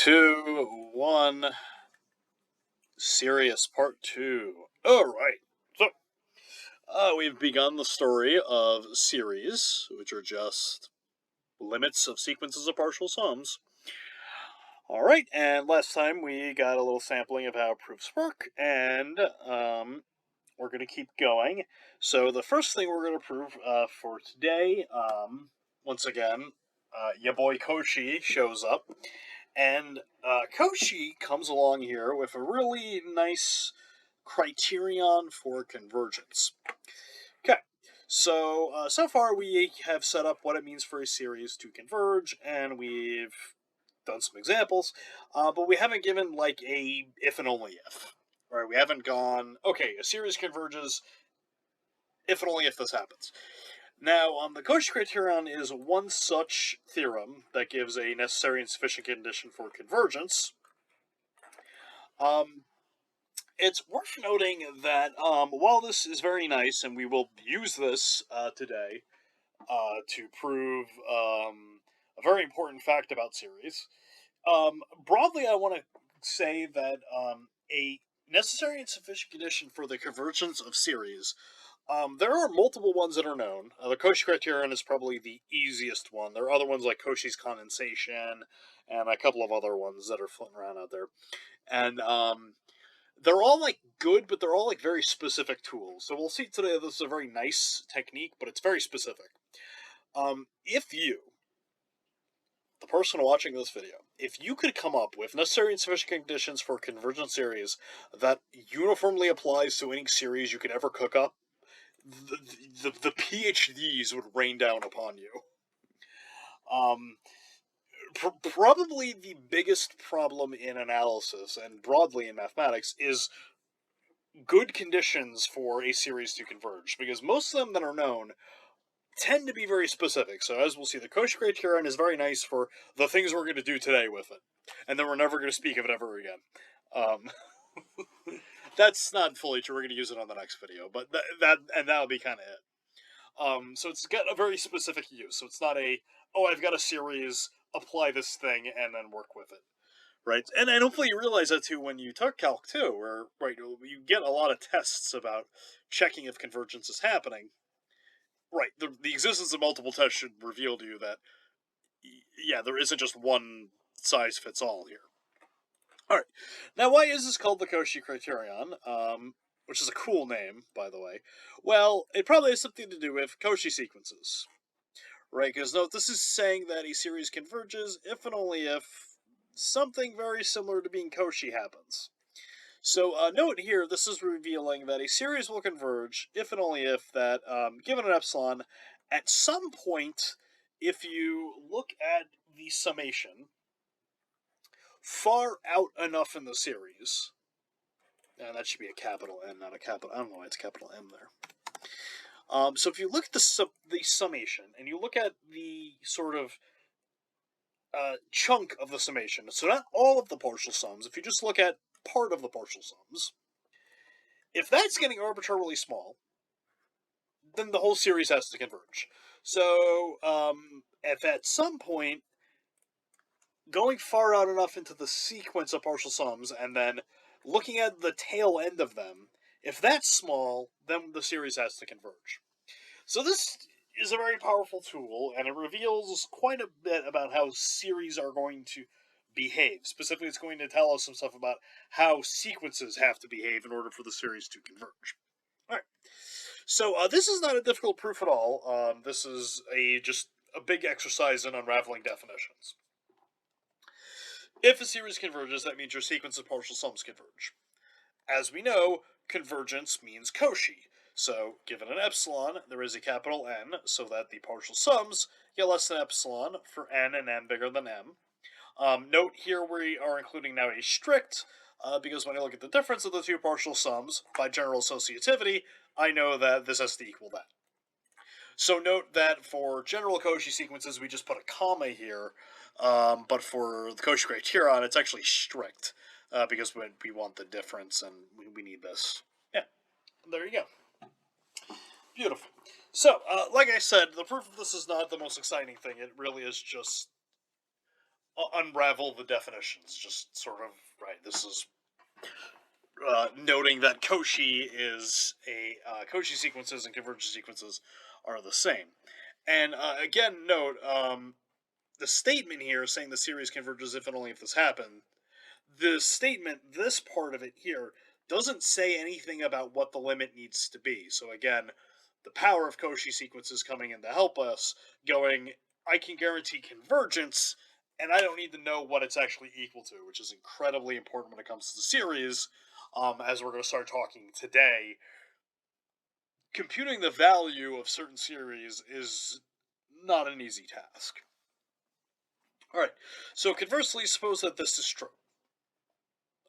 2, 1, Serious Part 2. Alright, so, we've begun the story of series, which are just limits of sequences of partial sums. Alright, and last time we got a little sampling of how proofs work, and, we're going to keep going. So the first thing we're going to prove, for today, once again, your boy Koshi shows up. And Koshi comes along here with a really nice criterion for convergence. Okay, so so far we have set up what it means for a series to converge, and we've done some examples, but we haven't given like a if and only if. Right? We haven't gone, okay, a series converges if and only if this happens. Now, the Koshi Criterion is one such theorem that gives a necessary and sufficient condition for convergence. It's worth noting that while this is very nice, and we will use this today to prove a very important fact about series, broadly I want to say that a necessary and sufficient condition for the convergence of series, there are multiple ones that are known. The Koshi Criterion is probably the easiest one. There are other ones like Cauchy's condensation and a couple of other ones that are floating around out there. And they're all like good, but they're all like very specific tools. So we'll see today this is a very nice technique, but it's very specific. If you, the person watching this video, if you could come up with necessary and sufficient conditions for a convergent series that uniformly applies to any series you could ever cook up, the PhDs would rain down upon you. Probably the biggest problem in analysis and broadly in mathematics is good conditions for a series to converge, because most of them that are known tend to be very specific. So as we'll see, the Koshi Criterion is very nice for the things we're going to do today with it, and then we're never going to speak of it ever again. That's not fully true. We're going to use it on the next video, but that'll be kind of it. So it's got a very specific use. So it's not a, oh, I've got a series, apply this thing, and then work with it. Right? And hopefully you realize that too when you took Calc 2, where, right, you get a lot of tests about checking if convergence is happening. Right, the existence of multiple tests should reveal to you that, yeah, there isn't just one size fits all here. Alright, now why is this called the Koshi Criterion? Which is a cool name, by the way. Well, it probably has something to do with Cauchy sequences. Right, because note, this is saying that a series converges if and only if something very similar to being Cauchy happens. So note here, this is revealing that a series will converge if and only if that, given an epsilon, at some point, if you look at the summation far out enough in the series, and that should be a capital N, not a capital, I don't know why it's capital M there. So if you look at the summation, and you look at the sort of chunk of the summation, so not all of the partial sums, if you just look at part of the partial sums, if that's getting arbitrarily small, then the whole series has to converge. So if at some point, going far out enough into the sequence of partial sums, and then looking at the tail end of them, if that's small, then the series has to converge. So this is a very powerful tool, and it reveals quite a bit about how series are going to behave. Specifically, it's going to tell us some stuff about how sequences have to behave in order for the series to converge. All right. So this is not a difficult proof at all. This is just a big exercise in unraveling definitions. If a series converges, that means your sequence of partial sums converge. As we know, convergence means Cauchy. So, given an epsilon, there is a capital N, so that the partial sums get less than epsilon for n and n bigger than m. Note here we are including now a strict, because when I look at the difference of the two partial sums, by general associativity, I know that this has to equal that. So note that for general Cauchy sequences, we just put a comma here, but for the Cauchy Criterion, it's actually strict, because we want the difference, and we need this. Yeah, there you go. Beautiful. So, like I said, the proof of this is not the most exciting thing. It really is just unravel the definitions. Just sort of, right, this is noting that Koshi is Koshi sequences and convergence sequences are the same. And again, note, the statement here is saying the series converges if and only if this happens. The statement, this part of it here, doesn't say anything about what the limit needs to be. So again, the power of Cauchy sequences coming in to help us, going, I can guarantee convergence, and I don't need to know what it's actually equal to, which is incredibly important when it comes to the series, as we're going to start talking today. Computing the value of certain series is not an easy task. Alright, so conversely, suppose that this is true.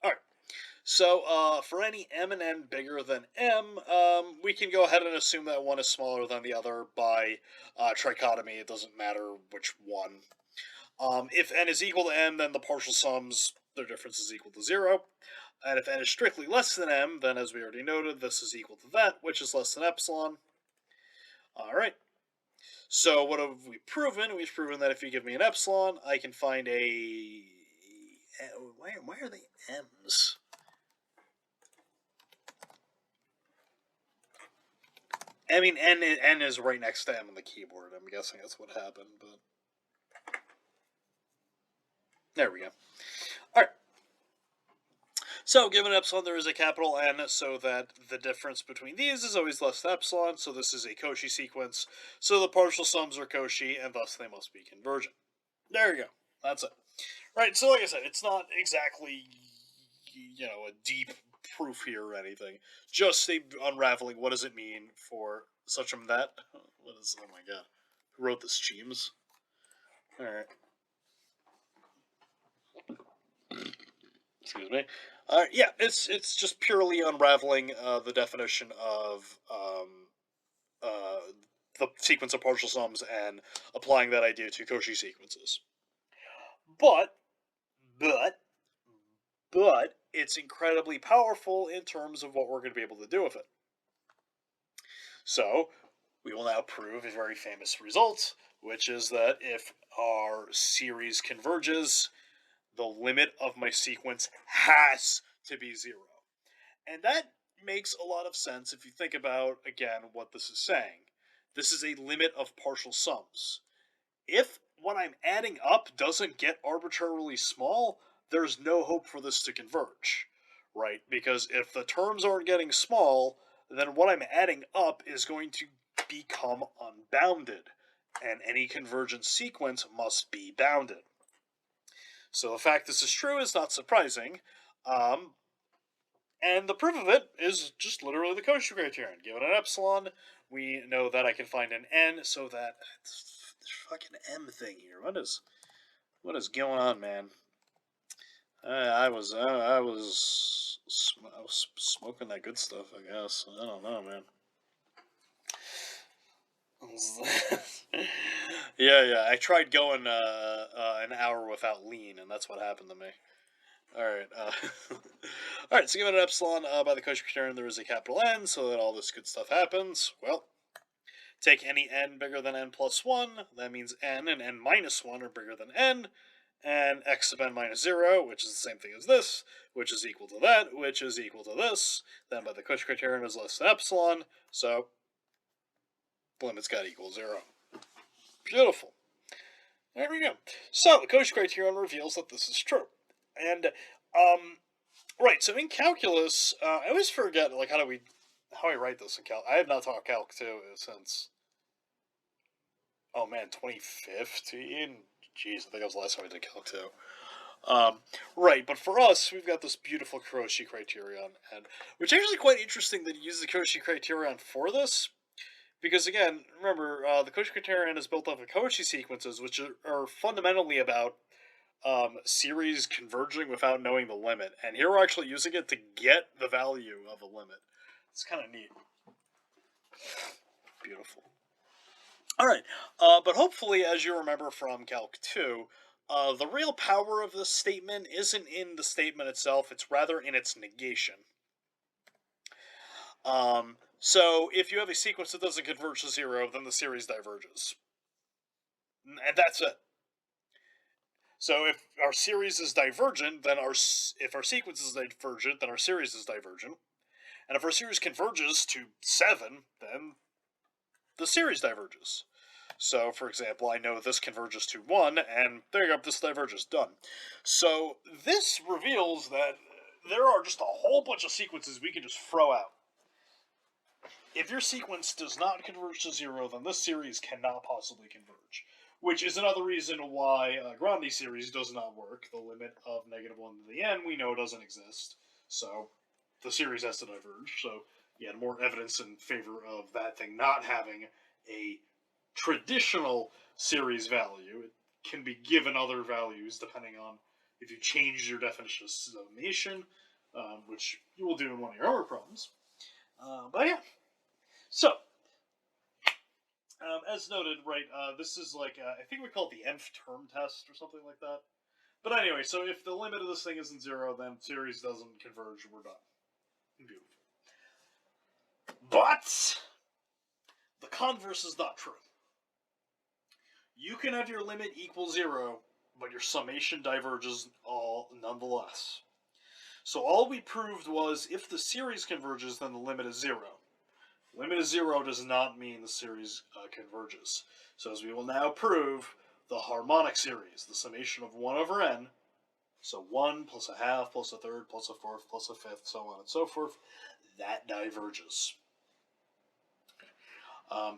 Alright, so for any m and n bigger than m, we can go ahead and assume that one is smaller than the other by trichotomy. It doesn't matter which one. If n is equal to m, then the partial sums, their difference is equal to 0. And if n is strictly less than m, then as we already noted, this is equal to that, which is less than epsilon. Alright. So what have we proven? We've proven that if you give me an epsilon, I can find a... Why are they m's? I mean, n is right next to m on the keyboard. I'm guessing that's what happened, but... There we go. Alright. So, given epsilon, there is a capital N, so that the difference between these is always less than epsilon, so this is a Cauchy sequence. So the partial sums are Cauchy, and thus they must be convergent. There you go. That's it. Right, so like I said, it's not exactly, a deep proof here or anything. Just unraveling what does it mean for such and that. What is, oh my god. Who wrote this, Cheems? Alright. Excuse me. Yeah, it's just purely unraveling the definition of the sequence of partial sums and applying that idea to Cauchy sequences. But it's incredibly powerful in terms of what we're going to be able to do with it. So we will now prove a very famous result, which is that if our series converges, the limit of my sequence has to be 0. And that makes a lot of sense if you think about, again, what this is saying. This is a limit of partial sums. If what I'm adding up doesn't get arbitrarily small, there's no hope for this to converge, right? Because if the terms aren't getting small, then what I'm adding up is going to become unbounded, and any convergent sequence must be bounded. So the fact this is true is not surprising, and the proof of it is just literally the Koshi Criterion. Given an epsilon, we know that I can find an n, so that this fucking m thing here. What is going on, man? I was smoking that good stuff, I guess. I don't know, man. yeah. I tried going an hour without lean, and that's what happened to me. Alright, alright, so given an epsilon by the Koshi Criterion, there is a capital N, so that all this good stuff happens. Well, take any n bigger than n plus 1, that means n and n minus 1 are bigger than n, and x sub n minus 0, which is the same thing as this, which is equal to that, which is equal to this, then by the Koshi Criterion is less than epsilon, so the limit's got to equal 0. Beautiful. There we go. So, the Koshi Criterion reveals that this is true. And, right, so in calculus, I always forget, like, how I write this in calc. I have not taught calc 2 since, oh man, 2015? Jeez, I think that was the last time I did calc 2. Right, but for us, we've got this beautiful Kuroshi Criterion, and which is actually quite interesting that he uses the Kuroshi Criterion for this, because again, remember, the Koshi Criterion is built off of Cauchy sequences, which are fundamentally about series converging without knowing the limit, and here we're actually using it to get the value of a limit. It's kind of neat. Beautiful. Alright, but hopefully, as you remember from Calc 2, the real power of this statement isn't in the statement itself, it's rather in its negation. So, if you have a sequence that doesn't converge to 0, then the series diverges. And that's it. So if our series is divergent, then if our sequence is divergent, then our series is divergent. And if our series converges to 7, then the series diverges. So, for example, I know this converges to 1, and there you go, this diverges, done. So, this reveals that there are just a whole bunch of sequences we can just throw out. If your sequence does not converge to 0, then this series cannot possibly converge. Which is another reason why Grandi series does not work. The limit of -1 to the n we know doesn't exist. So, the series has to diverge. So, yeah, more evidence in favor of that thing not having a traditional series value. It can be given other values depending on if you change your definition of summation, which you will do in one of your homework problems. But yeah. So, as noted, right, this is like, I think we call it the nth term test or something like that. But anyway, so if the limit of this thing isn't 0, then series doesn't converge, we're done. Beautiful. But the converse is not true. You can have your limit equal 0, but your summation diverges all nonetheless. So all we proved was if the series converges, then the limit is 0. Limit is 0 does not mean the series converges. So as we will now prove, the harmonic series, the summation of 1 over n, so 1 plus a half plus a third plus a fourth plus a fifth, so on and so forth, that diverges.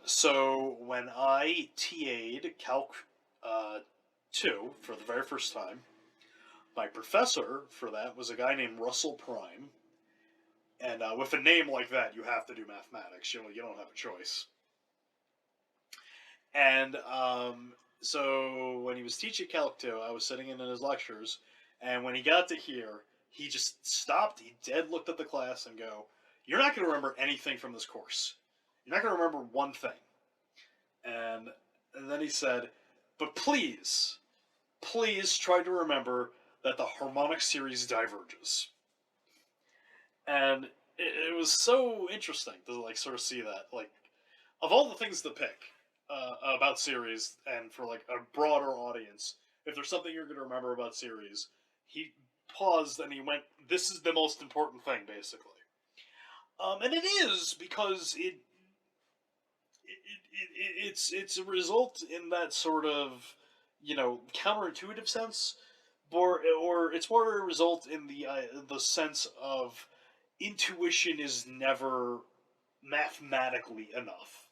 So when I TA'd Calc 2 for the very first time, my professor for that was a guy named Russell Prime. And with a name like that, you have to do mathematics. You don't have a choice. And so when he was teaching Calc 2, I was sitting in his lectures, and when he got to here, he just stopped, he dead looked at the class and go, "You're not going to remember anything from this course. You're not going to remember one thing." And then he said, "But please try to remember that the harmonic series diverges." And it was so interesting to like sort of see that, like, of all the things to pick about series, and for like a broader audience, if there's something you're going to remember about series, he paused and he went, "This is the most important thing, basically." And it is because it's a result in that sort of, counterintuitive sense, or it's more a result in the sense of intuition is never mathematically enough.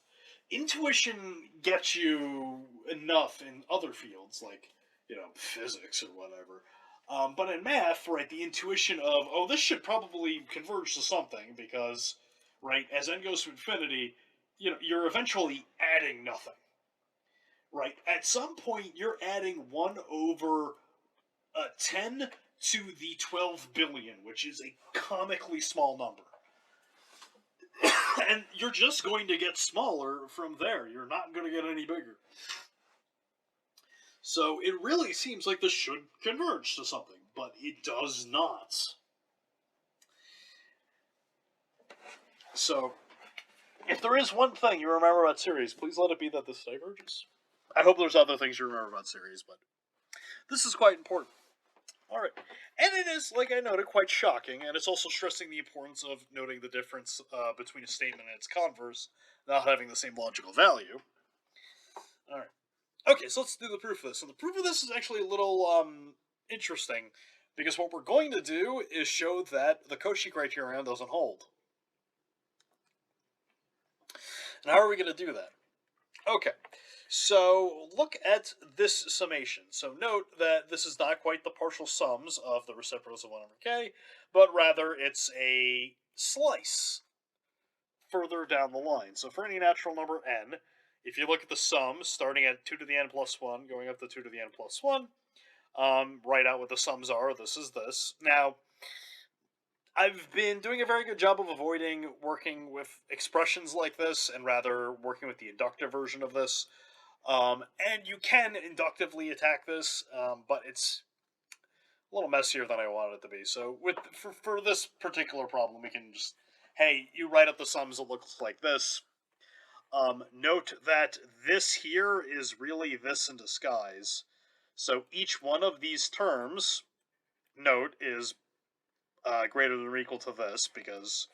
Intuition gets you enough in other fields, like, physics or whatever. But in math, right, the intuition of, oh, this should probably converge to something because, right, as n goes to infinity, you're eventually adding nothing. Right? At some point, you're adding 1 over 10 to the 12 billion, which is a comically small number. And you're just going to get smaller from there. You're not going to get any bigger. So it really seems like this should converge to something, but it does not. So, if there is one thing you remember about series, please let it be that this diverges. I hope there's other things you remember about series, but this is quite important. Alright. And it is, like I noted, quite shocking, and it's also stressing the importance of noting the difference between a statement and its converse not having the same logical value. Alright. Okay, so let's do the proof of this. And the proof of this is actually a little interesting, because what we're going to do is show that the Koshi Criterion doesn't hold. And how are we going to do that? Okay, so look at this summation. So note that this is not quite the partial sums of the reciprocals of 1 over k, but rather it's a slice further down the line. So for any natural number n, if you look at the sum starting at 2 to the n plus 1, going up to 2 to the n plus 1, write out what the sums are. This is this. Now, I've been doing a very good job of avoiding working with expressions like this, and rather working with the inductive version of this. And you can inductively attack this, but it's a little messier than I wanted it to be. So for this particular problem, we can just, hey, you write up the sums, it looks like this. Note that this here is really this in disguise. So each one of these terms, note, is greater than or equal to this, because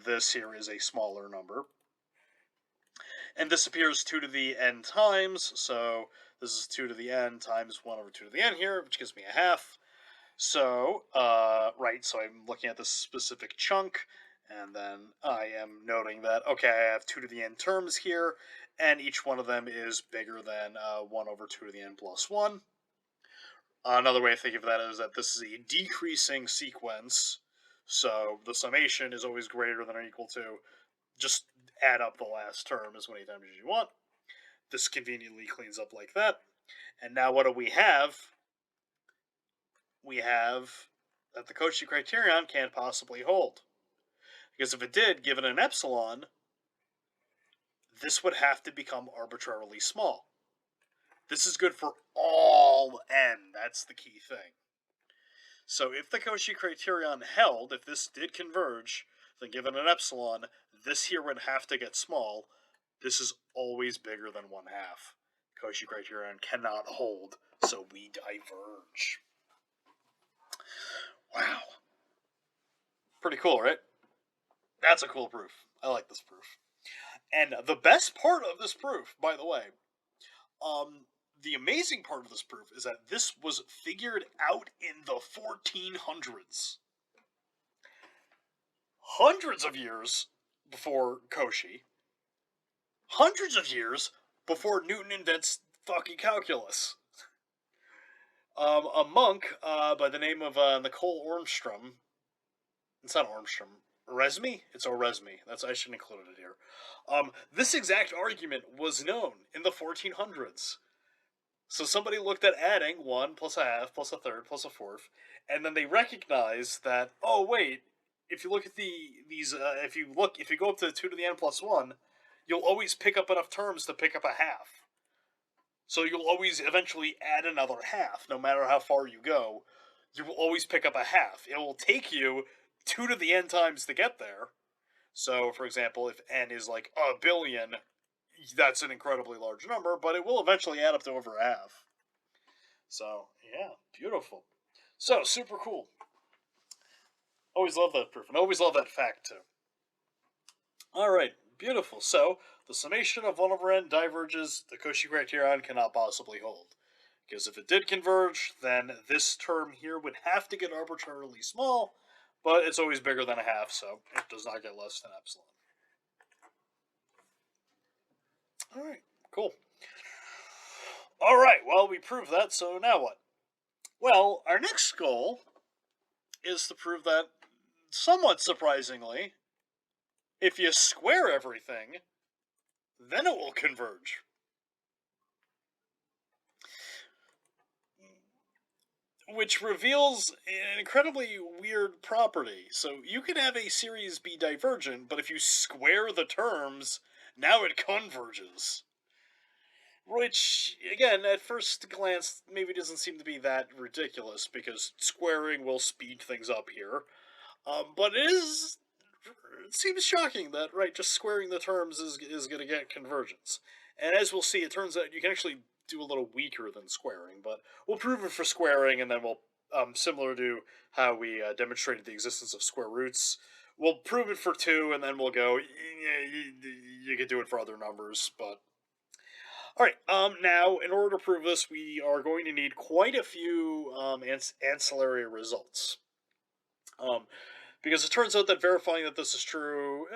this here is a smaller number. And this appears 2 to the n times, so this is 2 to the n times 1 over 2 to the n here, which gives me a half. So, right, so I'm looking at this specific chunk, and then I am noting that, okay, I have 2 to the n terms here, and each one of them is bigger than 1 over 2 to the n plus 1. Another way of thinking of that is that this is a decreasing sequence, so the summation is always greater than or equal to, just add up the last term as many times as you want. This conveniently cleans up like that. And now what do we have? We have that the Koshi Criterion can't possibly hold. Because if it did, given an epsilon, this would have to become arbitrarily small. This is good for all n. That's the key thing. So if the Koshi Criterion held, if this did converge, then given an epsilon, this here would have to get small. This is always bigger than 1/2. Koshi Criterion cannot hold, so we diverge. Wow. Pretty cool, right? That's a cool proof. I like this proof. And the best part of this proof, by the way, the amazing part of this proof is that this was figured out in the 1400s. Hundreds of years before Koshi. Hundreds of years before Newton invents fucking calculus. A monk by the name of Nicole Ormstrom. It's not Ormstrom. Oresme? It's Oresme. I shouldn't include it here. This exact argument was known in the 1400s. So somebody looked at adding 1 plus a half plus a third plus a fourth, and then they recognized that, oh wait, if you look at if you go up to 2 to the n plus 1, you'll always pick up enough terms to pick up a half. So you'll always eventually add another half, no matter how far you go. You will always pick up a half. It will take you 2 to the n times to get there. So, for example, if n is like a billion, that's an incredibly large number, but it will eventually add up to over half. So, yeah, beautiful. So, super cool. Always love that proof, and always love that fact, too. Alright, beautiful. So, the summation of 1 over n diverges, the Koshi Criterion cannot possibly hold. Because if it did converge, then this term here would have to get arbitrarily small, but it's always bigger than a half, so it does not get less than epsilon. Alright, cool. Alright, well, we proved that, so now what? Well, our next goal is to prove that, somewhat surprisingly, if you square everything, then it will converge. Which reveals an incredibly weird property. So you could have a series be divergent, but if you square the terms, now it converges. Which, again, at first glance, maybe doesn't seem to be that ridiculous, because squaring will speed things up here. But it seems shocking that, right, just squaring the terms is going to get convergence. And as we'll see, it turns out you can actually do a little weaker than squaring, but we'll prove it for squaring, and then we'll, similar to how we demonstrated the existence of square roots, we'll prove it for 2, and then we'll go, you can do it for other numbers, but... Alright, now, in order to prove this, we are going to need quite a few ancillary results. Because it turns out that verifying that this is true,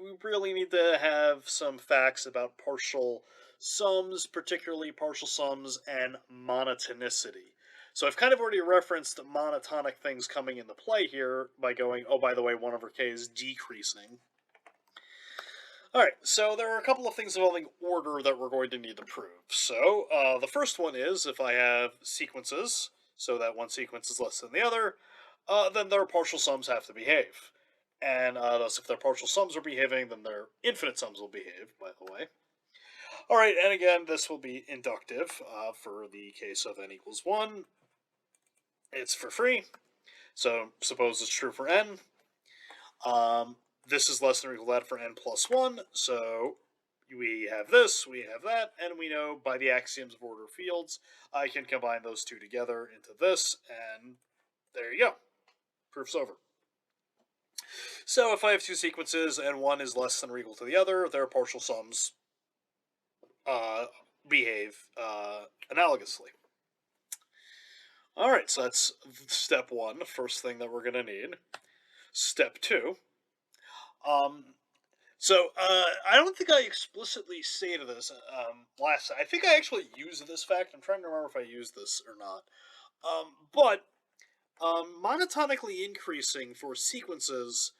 we really need to have some facts about partial sums, particularly partial sums and monotonicity. So I've kind of already referenced monotonic things coming into play here by going, oh, by the way, 1 over k is decreasing. Alright, so there are a couple of things involving order that we're going to need to prove. So, the first one is, if I have sequences, so that one sequence is less than the other, then their partial sums have to behave. And thus, if their partial sums are behaving, then their infinite sums will behave, by the way. Alright, and again, this will be inductive for the case of n equals 1. It's for free. So, suppose it's true for n. This is less than or equal to that for n plus 1, so we have this, we have that, and we know by the axioms of order fields, I can combine those two together into this, and there you go. Proof's over. So if I have two sequences and one is less than or equal to the other, their partial sums behave analogously. Alright, so that's step one, the first thing that we're going to need. Step two. I don't think I explicitly stated this last time. I think I actually used this fact. I'm trying to remember if I used this or not. But monotonically increasing for sequences,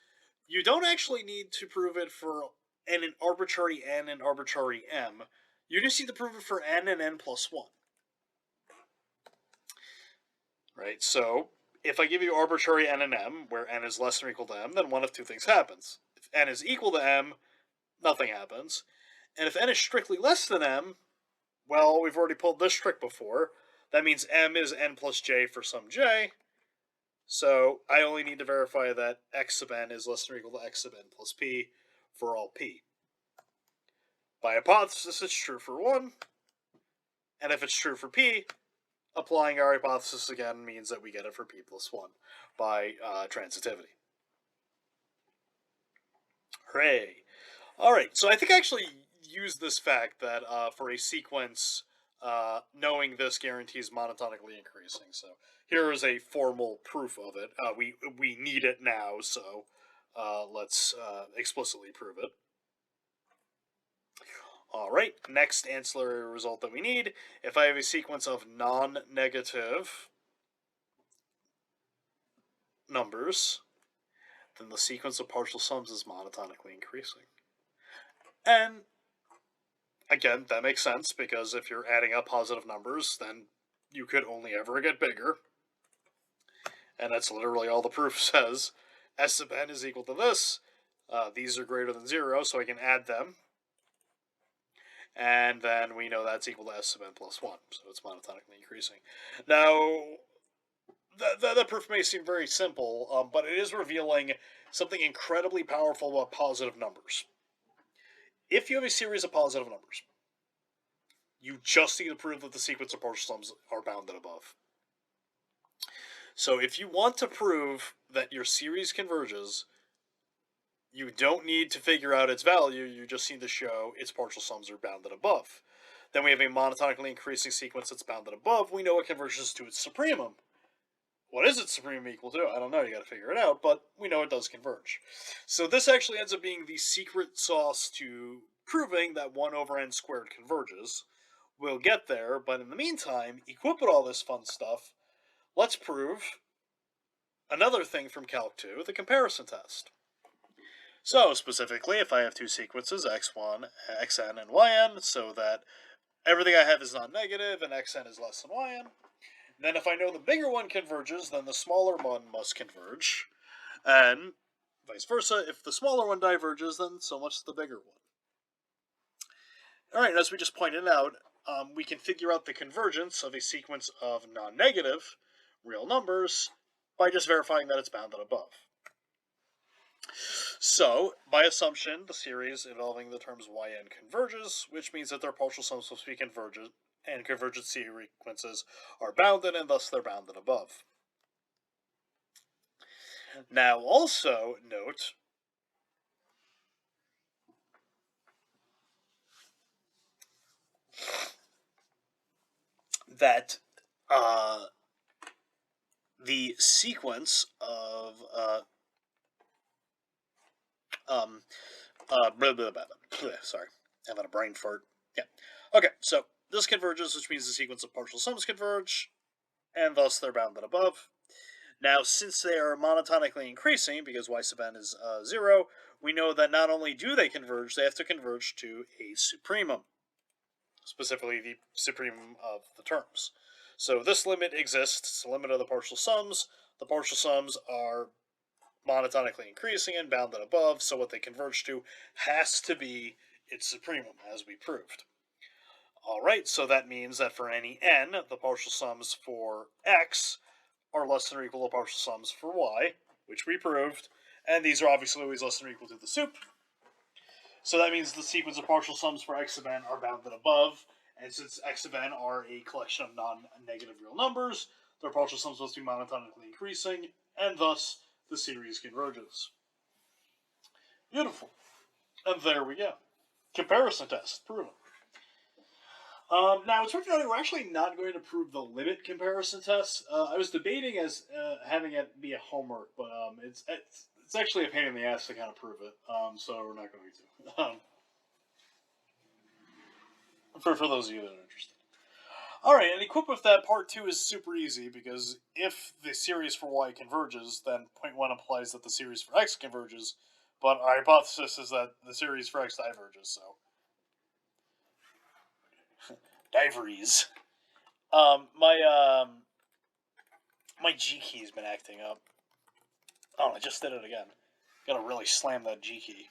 you don't actually need to prove it for an arbitrary n and arbitrary m. You just need to prove it for n and n plus 1. Right? So, if I give you arbitrary n and m, where n is less than or equal to m, then one of two things happens. If n is equal to m, nothing happens. And if n is strictly less than m, well, we've already pulled this trick before. That means m is n plus j for some j. So I only need to verify that x sub n is less than or equal to x sub n plus p for all p. By hypothesis, it's true for 1. And if it's true for p, applying our hypothesis again means that we get it for p plus 1 by transitivity. Hooray! Alright, so I think I actually used this fact that for a sequence, knowing this guarantees monotonically increasing. So here is a formal proof of it. We need it now, so let's explicitly prove it. Alright, next ancillary result that we need. If I have a sequence of non-negative numbers, then the sequence of partial sums is monotonically increasing. And again, that makes sense, because if you're adding up positive numbers, then you could only ever get bigger. And that's literally all the proof says. S sub n is equal to this. These are greater than 0, so I can add them. And then we know that's equal to s sub n plus 1, so it's monotonically increasing. Now, the proof may seem very simple, but it is revealing something incredibly powerful about positive numbers. If you have a series of positive numbers, you just need to prove that the sequence of partial sums are bounded above. So if you want to prove that your series converges, you don't need to figure out its value, you just need to show its partial sums are bounded above. Then we have a monotonically increasing sequence that's bounded above. We know it converges to its supremum. What is its supremum equal to? I don't know, you gotta figure it out, but we know it does converge. So this actually ends up being the secret sauce to proving that 1 over n squared converges. We'll get there, but in the meantime, equipped with all this fun stuff, let's prove another thing from Calc 2, the comparison test. So, specifically, if I have two sequences, x1, xn, and yn, so that everything I have is not negative and xn is less than yn, then if I know the bigger one converges, then the smaller one must converge, and vice versa, if the smaller one diverges, then so much the bigger one. Alright, as we just pointed out, we can figure out the convergence of a sequence of non-negative real numbers by just verifying that it's bounded above. So, by assumption, the series involving the terms yn converges, which means that their partial sums must be convergent, and convergent sequences are bounded, and thus they're bounded above. Now, also note that the sequence of sorry, I'm having a brain fart. Yeah. Okay, so this converges, which means the sequence of partial sums converge, and thus they're bounded above. Now, since they are monotonically increasing, because y sub n is 0, we know that not only do they converge, they have to converge to a supremum. Specifically, the supremum of the terms. So this limit exists, it's the limit of the partial sums. The partial sums are monotonically increasing and bounded above, so what they converge to has to be its supremum, as we proved. Alright, so that means that for any n, the partial sums for x are less than or equal to partial sums for y, which we proved, and these are obviously always less than or equal to the sup. So that means the sequence of partial sums for x sub n are bounded above, and since x sub n are a collection of non-negative real numbers, their partial sums must be monotonically increasing, and thus the series converges. Beautiful. And there we go. Comparison test proven. Now, it's worth noting we're actually not going to prove the limit comparison test. I was debating as having it be a homework, but it's actually a pain in the ass to kind of prove it, so we're not going to. For those of you that are interested. Alright, and equipped with that, part 2 is super easy, because if the series for y converges, then point 1 implies that the series for x converges, but our hypothesis is that the series for x diverges, so. Diverges. My G key's been acting up. Oh, I just did it again. Gotta really slam that G key.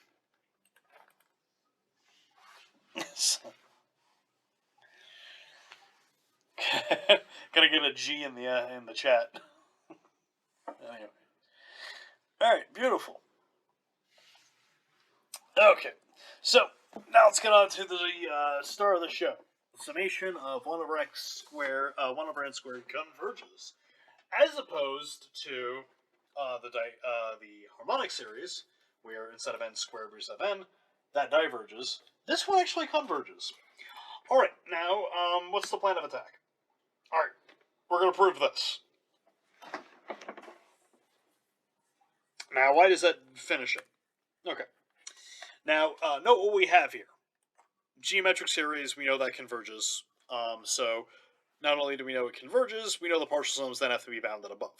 Gotta get a G in the chat. Anyway. Alright, beautiful. Okay, so now let's get on to the star of the show. The summation of 1 over x squared, 1 over n squared converges, as opposed to the harmonic series, where instead of n squared we just have n, that diverges. This one actually converges. Alright, now, what's the plan of attack? Alright, we're going to prove this. Now, why does that finish it? Okay. Now, note what we have here. Geometric series, we know that converges. So, not only do we know it converges, we know the partial sums then have to be bounded above.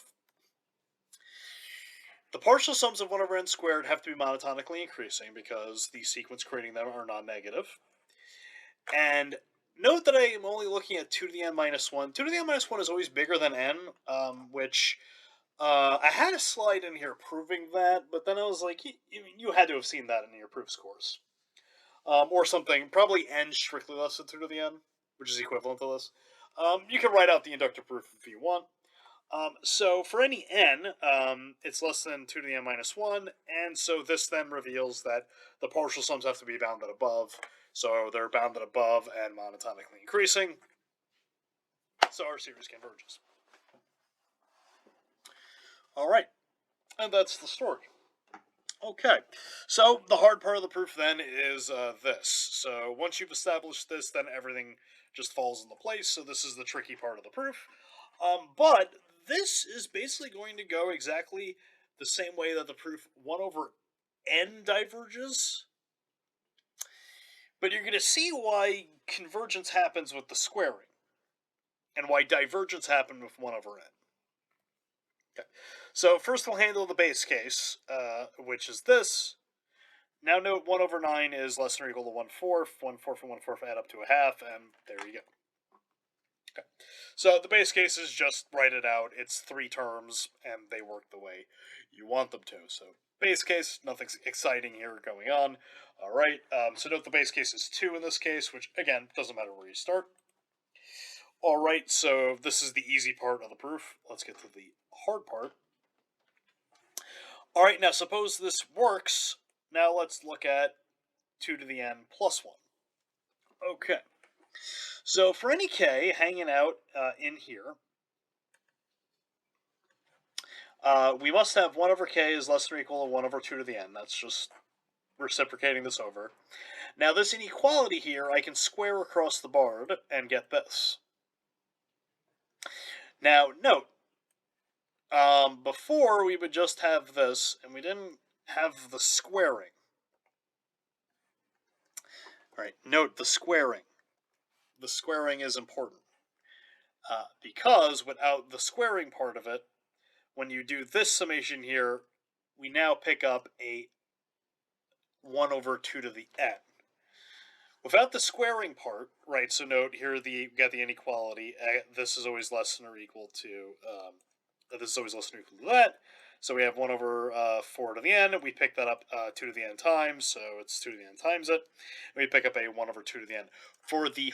The partial sums of 1 over n squared have to be monotonically increasing because the sequence creating them are non-negative. And note that I am only looking at 2 to the n minus 1. 2 to the n minus 1 is always bigger than n, which I had a slide in here proving that, but then I was like, you had to have seen that in your proofs course. Or something, probably n strictly less than 2 to the n, which is equivalent to this. You can write out the inductive proof if you want. So for any n, it's less than 2 to the n minus 1, and so this then reveals that the partial sums have to be bounded above, so they're bounded above and monotonically increasing, so our series converges. Alright, and that's the story. Okay, so the hard part of the proof then is this. So once you've established this, then everything just falls into place, so this is the tricky part of the proof. But this is basically going to go exactly the same way that the proof 1 over n diverges. But you're going to see why convergence happens with the squaring, and why divergence happened with 1 over n. Okay. So first we'll handle the base case, which is this. Now note 1 over 9 is less than or equal to 1/4. 1/4 and 1/4 add up to a half, and there you go. Okay. So the base case is just write it out. It's 3 terms, and they work the way you want them to. So base case, nothing exciting here going on. All right. So note the base case is 2 in this case, which again doesn't matter where you start. All right. So this is the easy part of the proof. Let's get to the hard part. All right. Now suppose this works. Now let's look at 2 to the n plus 1. Okay. So for any k hanging out in here, we must have 1 over k is less than or equal to 1 over 2 to the n. That's just reciprocating this over. Now this inequality here, I can square across the board and get this. Now note, before we would just have this, and we didn't have the squaring. All right, note the squaring. The squaring is important. Because without the squaring part of it, when you do this summation here, we now pick up a 1 over 2 to the n. Without the squaring part, right, so note here we got the inequality, this is always less than or equal to, this is always less than or equal to that, so we have 1 over 4 to the n, we pick that up 2 to the n times, so it's 2 to the n times it, and we pick up a 1 over 2 to the n. For the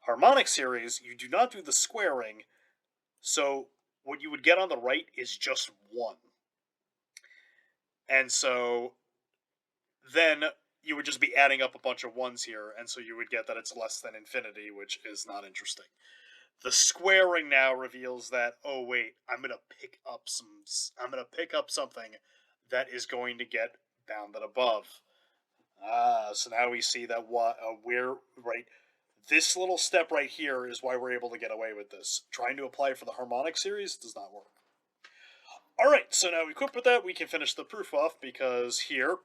harmonic series, you do not do the squaring, so what you would get on the right is just 1. And so then you would just be adding up a bunch of ones here, and so you would get that it's less than infinity, which is not interesting. The squaring now reveals that, oh wait, I'm gonna pick up something that is going to get bounded above. So now we see that we're right. This little step right here is why we're able to get away with this. Trying to apply for the harmonic series does not work. All right, so now equipped with that, we can finish the proof off, because here,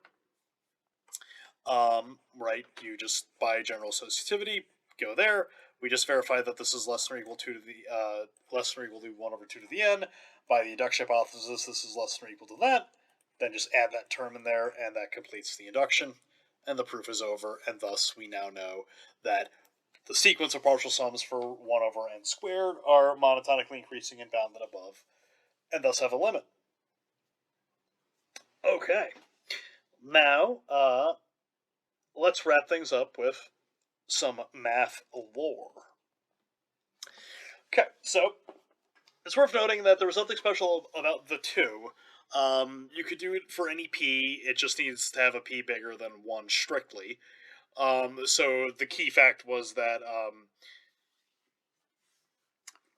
right, you just, by general associativity, go there. We just verify that this is less than or equal to the less than or equal to 1 over 2 to the n. By the induction hypothesis, this is less than or equal to that. Then just add that term in there, and that completes the induction, and the proof is over. And thus, we now know that the sequence of partial sums for 1 over n squared are monotonically increasing and bounded above, and thus have a limit. Okay, now let's wrap things up with some math lore. Okay, so it's worth noting that there was something special about the 2. You could do it for any p, it just needs to have a p bigger than 1 strictly. So the key fact was that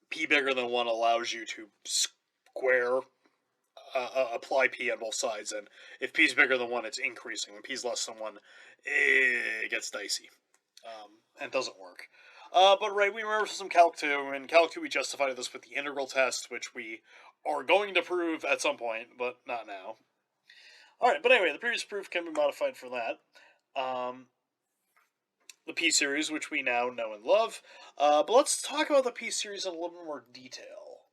p bigger than 1 allows you to square, apply p on both sides, and if p is bigger than 1, it's increasing. When p is less than 1, it gets dicey, and doesn't work. But right, we remember some Calc 2, and Calc 2 we justified this with the integral test, which we are going to prove at some point, but not now. Alright, but anyway, the previous proof can be modified for that. The p-series, which we now know and love. But let's talk about the p-series in a little bit more detail.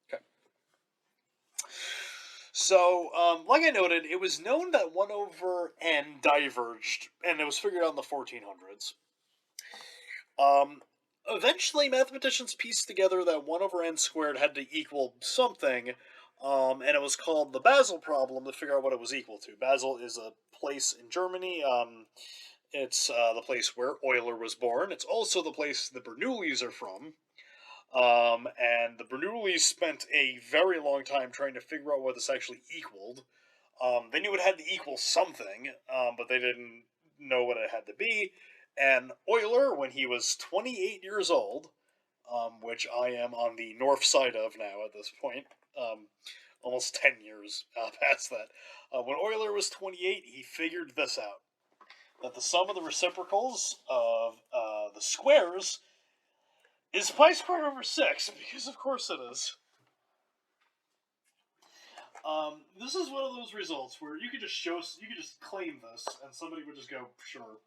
Okay. So, like I noted, it was known that 1 over n diverged, and it was figured out in the 1400s. Eventually, mathematicians pieced together that 1 over n squared had to equal something, and it was called the Basil Problem to figure out what it was equal to. Basel is a place in Germany. It's the place where Euler was born. It's also the place the Bernoullis are from. And the Bernoullis spent a very long time trying to figure out what this actually equaled. They knew it had to equal something, but they didn't know what it had to be. And Euler, when he was 28 years old, which I am on the north side of now at this point, almost 10 years past that, when Euler was 28, he figured this out. That the sum of the reciprocals of the squares is pi squared over 6, because of course it is. This is one of those results where you could just claim this, and somebody would just go, sure.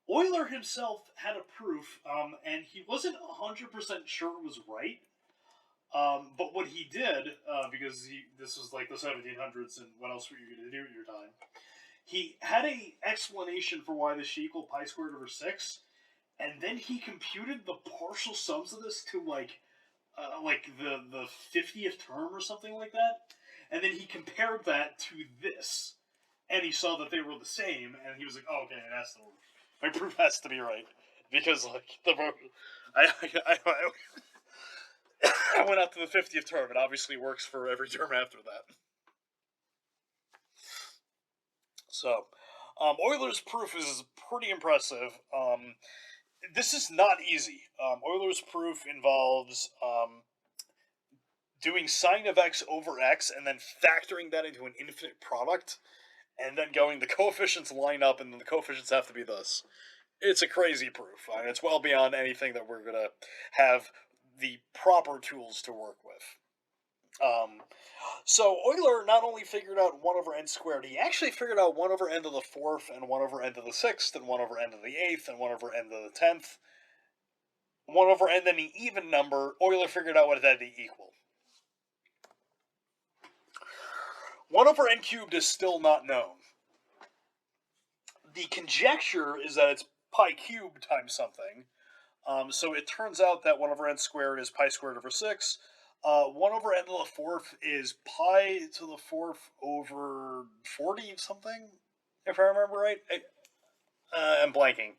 Euler himself had a proof, and he wasn't 100% sure it was right. But what he did, because this was like the 1700s, and what else were you going to do at your time? He had a explanation for why this should equal pi squared over 6, and then he computed the partial sums of this to like the 50th term or something like that, and then he compared that to this, and he saw that they were the same, and he was like, oh, okay, it has to work. My proof has to be right, because like I went out to the 50th term. It obviously works for every term after that. So, Euler's proof is pretty impressive. This is not easy. Euler's proof involves doing sine of x over x and then factoring that into an infinite product, and then going, the coefficients line up, and then the coefficients have to be this. It's a crazy proof. I mean, it's well beyond anything that we're going to have the proper tools to work with. So Euler not only figured out 1 over n squared, he actually figured out 1 over n to the 4th, and 1 over n to the 6th, and 1 over n to the 8th, and 1 over n to the 10th. 1 over n, then the even number, Euler figured out what it had to equal. 1 over n cubed is still not known. The conjecture is that it's pi cubed times something. So it turns out that 1 over n squared is pi squared over 6. 1 over n to the 4th is pi to the 4th over 40 something, if I remember right. I'm blanking.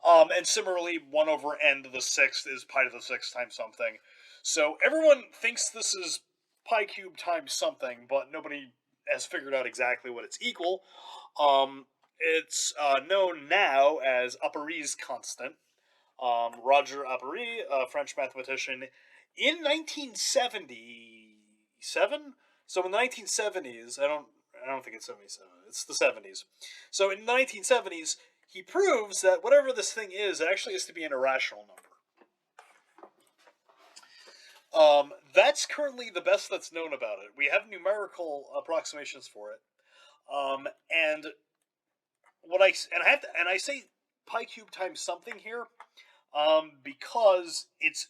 And similarly, 1 over n to the 6th is pi to the 6th times something. So everyone thinks this is pi cubed times something, but nobody has figured out exactly what it's equal. It's known now as Apéry's constant. Roger Apéry, a French mathematician, in 1977. So in the 1970s, I don't think it's 77. It's the 70s. So in the 1970s, he proves that whatever this thing is, it actually has to be an irrational number. That's currently the best that's known about it. We have numerical approximations for it, and I say pi cubed times something here, because it's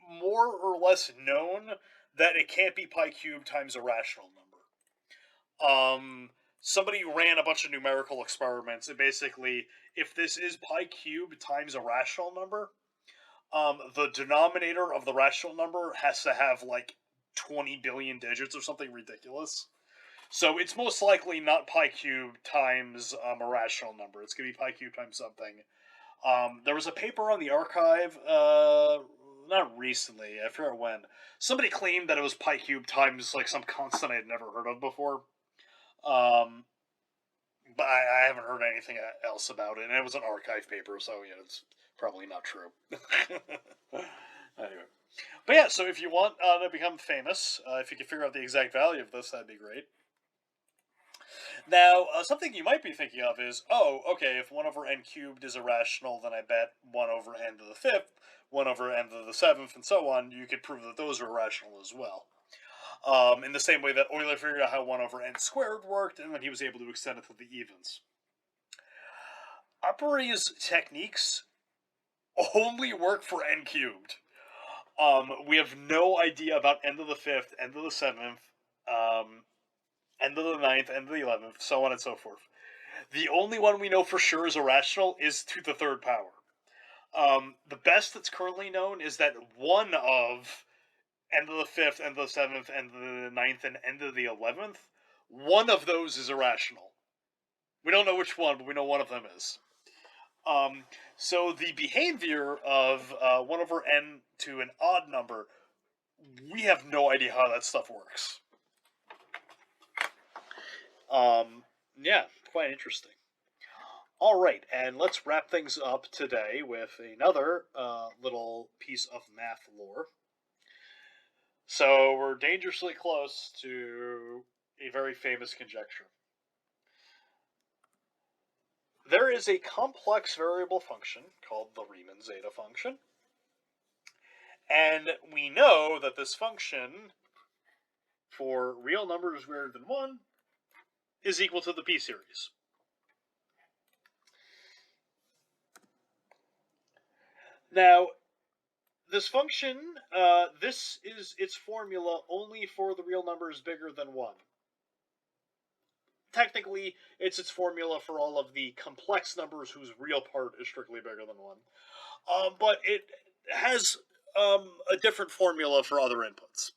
more or less known that it can't be pi cubed times a rational number. Somebody ran a bunch of numerical experiments, and basically, if this is pi cubed times a rational number, the denominator of the rational number has to have like 20 billion digits or something ridiculous. So it's most likely not pi cubed times a rational number. It's going to be pi cubed times something. There was a paper on the archive, not recently, I forget when. Somebody claimed that it was pi cubed times like some constant I had never heard of before. But I haven't heard anything else about it, and it was an archive paper, so yeah, it's probably not true. Anyway. But yeah, so if you want to become famous, if you can figure out the exact value of this, that'd be great. Now, something you might be thinking of is, oh, okay, if 1 over n cubed is irrational, then I bet 1 over n to the 5th, 1 over n to the 7th, and so on, you could prove that those are irrational as well. In the same way that Euler figured out how 1 over n squared worked, and then he was able to extend it to the evens. Apéry's techniques only work for n cubed. We have no idea about n to the 5th, n to the 7th, n to the 9th, n to the 11th, so on and so forth. The only one we know for sure is irrational is to the 3rd power. The best that's currently known is that one of n to the 5th, n to the 7th, n to the 9th, and n to the 11th, one of those is irrational. We don't know which one, but we know one of them is. So the behavior of 1 over n to an odd number, we have no idea how that stuff works. Yeah, quite interesting. All right, and let's wrap things up today with another little piece of math lore. So we're dangerously close to a very famous conjecture. There is a complex variable function called the Riemann Zeta function, and we know that this function, for real numbers greater than 1, is equal to the p-series. Now, this function, this is its formula only for the real numbers bigger than 1. Technically, it's its formula for all of the complex numbers whose real part is strictly bigger than 1. But it has a different formula for other inputs.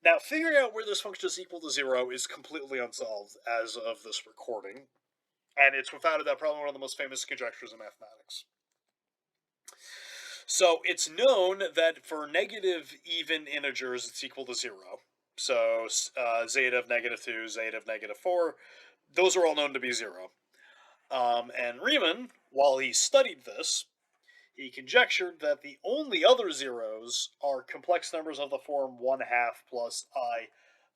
Now, figuring out where this function is equal to 0 is completely unsolved as of this recording, and it's without a doubt probably one of the most famous conjectures in mathematics. So it's known that for negative even integers, it's equal to 0. So zeta of -2, zeta of -4, those are all known to be 0. And Riemann, while he studied this, he conjectured that the only other zeros are complex numbers of the form 1/2 plus I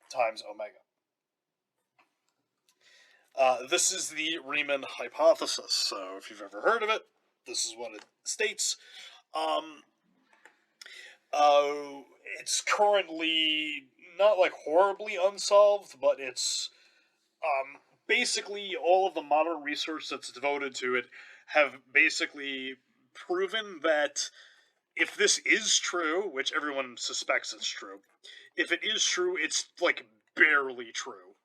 times omega. This is the Riemann hypothesis. So if you've ever heard of it, this is what it states. It's currently not like horribly unsolved, but it's basically all of the modern research that's devoted to it have basically proven that if this is true, which everyone suspects it's true, if it is true, it's like barely true.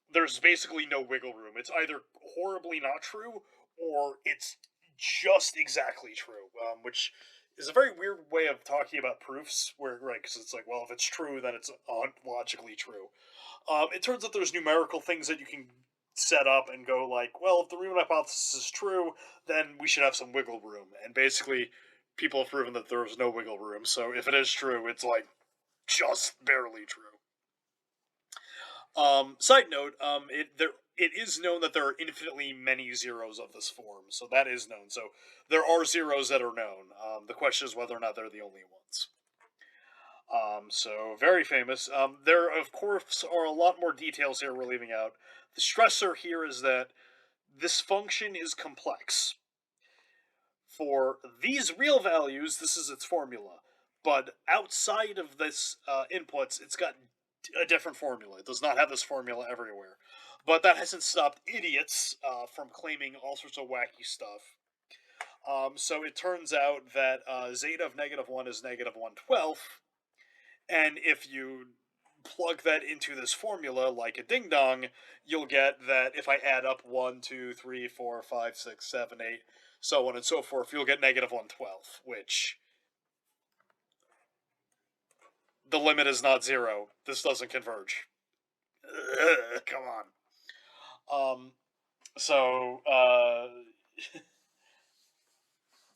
There's basically no wiggle room. It's either horribly not true or it's just exactly true, which is a very weird way of talking about proofs, where, right, because it's like, well, if it's true, then it's logically true. It turns out there's numerical things that you can set up and go like, well, if the Riemann hypothesis is true, then we should have some wiggle room. And basically, people have proven that there's no wiggle room, so if it is true, it's like just barely true. Side note, it is known that there are infinitely many zeros of this form, so that is known. So there are zeros that are known. The question is whether or not they're the only ones. So very famous. There, of course, are a lot more details here we're leaving out. The stressor here is that this function is complex. For these real values, this is its formula. But outside of this inputs, it's got a different formula. It does not have this formula everywhere. But that hasn't stopped idiots from claiming all sorts of wacky stuff. So it turns out that zeta of -1 is -1/12. And if you plug that into this formula like a ding dong, you'll get that if I add up 1, 2, 3, 4, 5, 6, 7, 8, so on and so forth, you'll get -1/12, which the limit is not 0. This doesn't converge. Ugh, come on. So,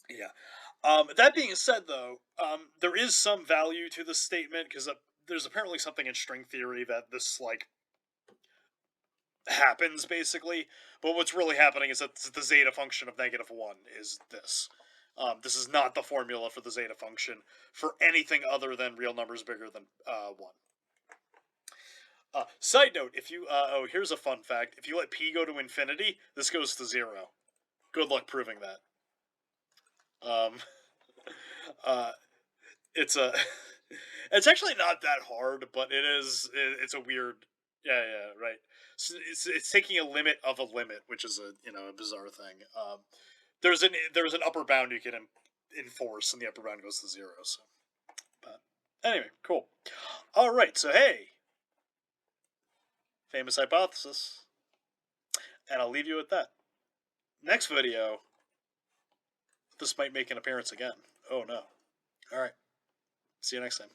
yeah. That being said, though, there is some value to this statement because there's apparently something in string theory that this like happens basically. But what's really happening is that the zeta function of -1 is this. This is not the formula for the zeta function for anything other than real numbers bigger than 1. Side note: if you here's a fun fact: if you let p go to infinity, this goes to 0. Good luck proving that. Uh, it's a it's actually not that hard, but it's a weird. Yeah, right. So it's taking a limit of a limit, which is a bizarre thing. There's an upper bound you can enforce, and the upper bound goes to 0. So, but anyway, cool. All right, so hey, famous hypothesis, and I'll leave you with that. Next video, this might make an appearance again. Oh no. All right. See you next time.